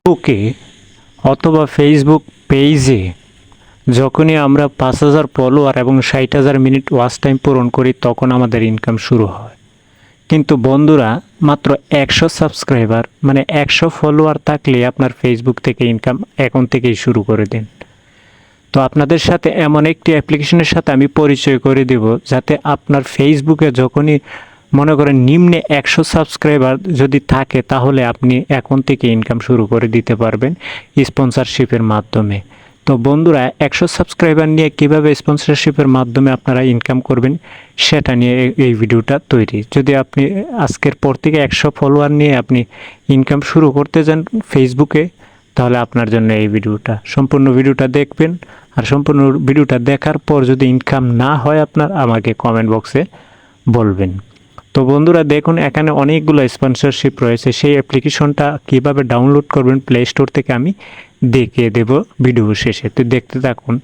ফেসবুকে অথবা ফেসবুক পেজে যখনই আমরা ৫,০০০ ফলোয়ার এবং ৬০,০০০ মিনিট ওয়াচ টাইম পূরণ করি তখন আমাদের ইনকাম শুরু হয়। কিন্তু বন্ধুরা, মাত্র ১০০ সাবস্ক্রাইবার মানে ১০০ ফলোয়ার থাকলে আপনার ফেসবুক থেকে ইনকাম এখন থেকেই শুরু করে দিন। তো আপনাদের সাথে এমন একটি অ্যাপ্লিকেশনের সাথে আমি পরিচয় করে দেব, যাতে আপনার ফেসবুকে যখনই মনে করেন নিম্নে ১০০ সাবস্ক্রাইবার যদি থাকে, তাহলে আপনি এখন থেকে ইনকাম শুরু করে দিতে পারবেন স্পন্সরশিপের মাধ্যমে। তো বন্ধুরা, ১০০ সাবস্ক্রাইবার নিয়ে কীভাবে স্পন্সরশিপের মাধ্যমে আপনারা ইনকাম করবেন সেটা নিয়ে এই ভিডিওটা তৈরি। যদি আপনি আজকের পর থেকে ১০০ ফলোয়ার নিয়ে আপনি ইনকাম শুরু করতে যান ফেসবুকে, তাহলে আপনার জন্য এই ভিডিওটা। সম্পূর্ণ ভিডিওটা দেখবেন, আর সম্পূর্ণ ভিডিওটা দেখার পর যদি ইনকাম না হয় আপনার, আমাকে কমেন্ট বক্সে বলবেন। তো বন্ধুরা দেখুন, এখানে অনেকগুলো স্পন্সরশিপ রয়েছে। সেই অ্যাপ্লিকেশনটা কিভাবে ডাউনলোড করবেন প্লে স্টোর থেকে আমি দেখিয়ে দেব ভিডিও শেষে। তো দেখতে থাকুন।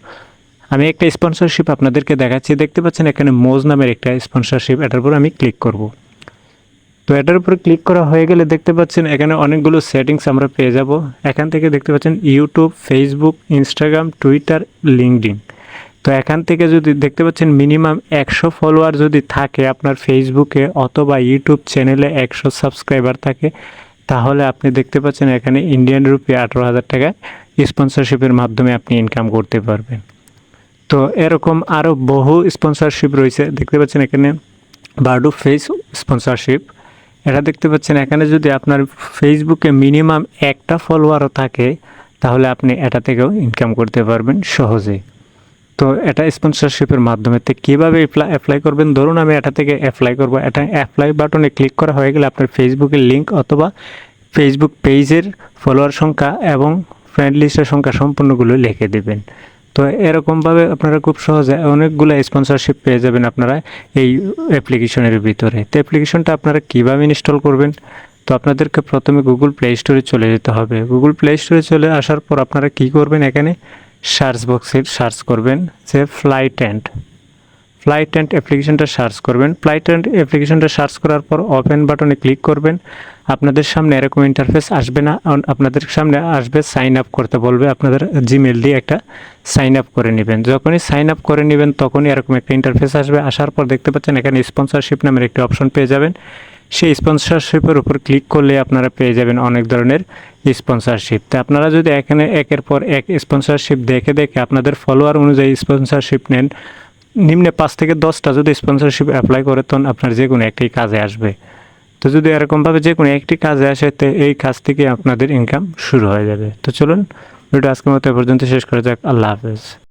আমি একটা স্পন্সরশিপ আপনাদেরকে দেখাচ্ছি। দেখতে পাচ্ছেন এখানে মোজ নামের একটা স্পন্সরশিপ, এটার উপর আমি ক্লিক করব। তো এটার উপরে ক্লিক করা হয়ে গেলে দেখতে পাচ্ছেন এখানে অনেকগুলো সেটিংস আমরা পেয়ে যাব। এখান থেকে দেখতে পাচ্ছেন YouTube, Facebook, Instagram, Twitter, LinkedIn. তো এখান থেকে যদি দেখতে পাচ্ছেন মিনিমাম ১০০ ফলোয়ার যদি থাকে আপনার ফেসবুকে অথবা ইউটিউব চ্যানেলে ১০০ সাবস্ক্রাইবার থাকে, তাহলে আপনি দেখতে পাচ্ছেন এখানে ইন্ডিয়ান রুপি ১৮,০০০ টাকা স্পন্সরশিপের মাধ্যমে আপনি ইনকাম করতে পারবেন। তো এরকম আরও বহু স্পন্সরশিপ রয়েছে। দেখতে পাচ্ছেন এখানে বার্ডু ফেস স্পন্সরশিপ, এটা দেখতে পাচ্ছেন এখানে যদি আপনার ফেসবুকে মিনিমাম একটা ফলোয়ারও থাকে, তাহলে আপনি এটা থেকেও ইনকাম করতে পারবেন সহজে। তো এটা স্পন্সরশিপের মাধ্যমে কীভাবে অ্যাপ্লাই করবেন, ধরুন আমি এটা থেকে অ্যাপ্লাই করব। এটা অ্যাপ্লাই বাটনে ক্লিক করা হয়ে গেলে আপনার ফেসবুকের লিঙ্ক অথবা ফেসবুক পেজের ফলোয়ার সংখ্যা এবং ফ্রেন্ড লিস্টের সংখ্যা সম্পূর্ণগুলো লিখে দেবেন। তো এরকমভাবে আপনারা খুব সহজে অনেকগুলো স্পন্সরশিপ পেয়ে যাবেন আপনারা এই অ্যাপ্লিকেশনের ভিতরে। তো অ্যাপ্লিকেশনটা আপনারা কীভাবে ইনস্টল করবেন, তো আপনাদেরকে প্রথমে গুগল প্লে স্টোরে চলে যেতে হবে। গুগল প্লে স্টোরে চলে আসার পর আপনারা কী করবেন, এখানে সার্চ বক্সে সার্চ করবেন যে ফ্লাইট অ্যান্ড অ্যাপ্লিকেশনটা সার্চ করবেন। ফ্লাইট অ্যান্ড অ্যাপ্লিকেশনটা সার্চ করার পর ওপেন বাটনে ক্লিক করবেন। আপনাদের সামনে এরকম ইন্টারফেস আসবে না, আপনাদের সামনে আসবে সাইন আপ করতে বলবে। আপনাদের জিমেল দিয়ে একটা সাইন আপ করে নেবেন। যখনই সাইন আপ করে নেবেন তখনই এরকম একটা ইন্টারফেস আসবে। আসার পর দেখতে পাচ্ছেন এখানে স্পন্সরশিপ নামের একটি অপশন পেয়ে যাবেন। সেই স্পন্সরশিপের উপর ক্লিক করলে আপনারা পেয়ে যাবেন অনেক ধরনের স্পন্সরশিপ। তো আপনারা যদি এখানে একের পর এক স্পন্সরশিপ দেখে দেখে আপনাদের ফলোয়ার অনুযায়ী স্পন্সরশিপ নেন, নিম্নে ৫ থেকে ১০টা যদি স্পন্সরশিপ অ্যাপ্লাই করে, তখন আপনার যে কোনো একটি কাজে আসবে। তো যদি এরকমভাবে যে কোনো একটি কাজে আসে, তো এই কাজ থেকে আপনাদের ইনকাম শুরু হয়ে যাবে। তো চলুন ভিডিও আজকের মতো এ পর্যন্ত শেষ করা যাক। আল্লাহ হাফেজ।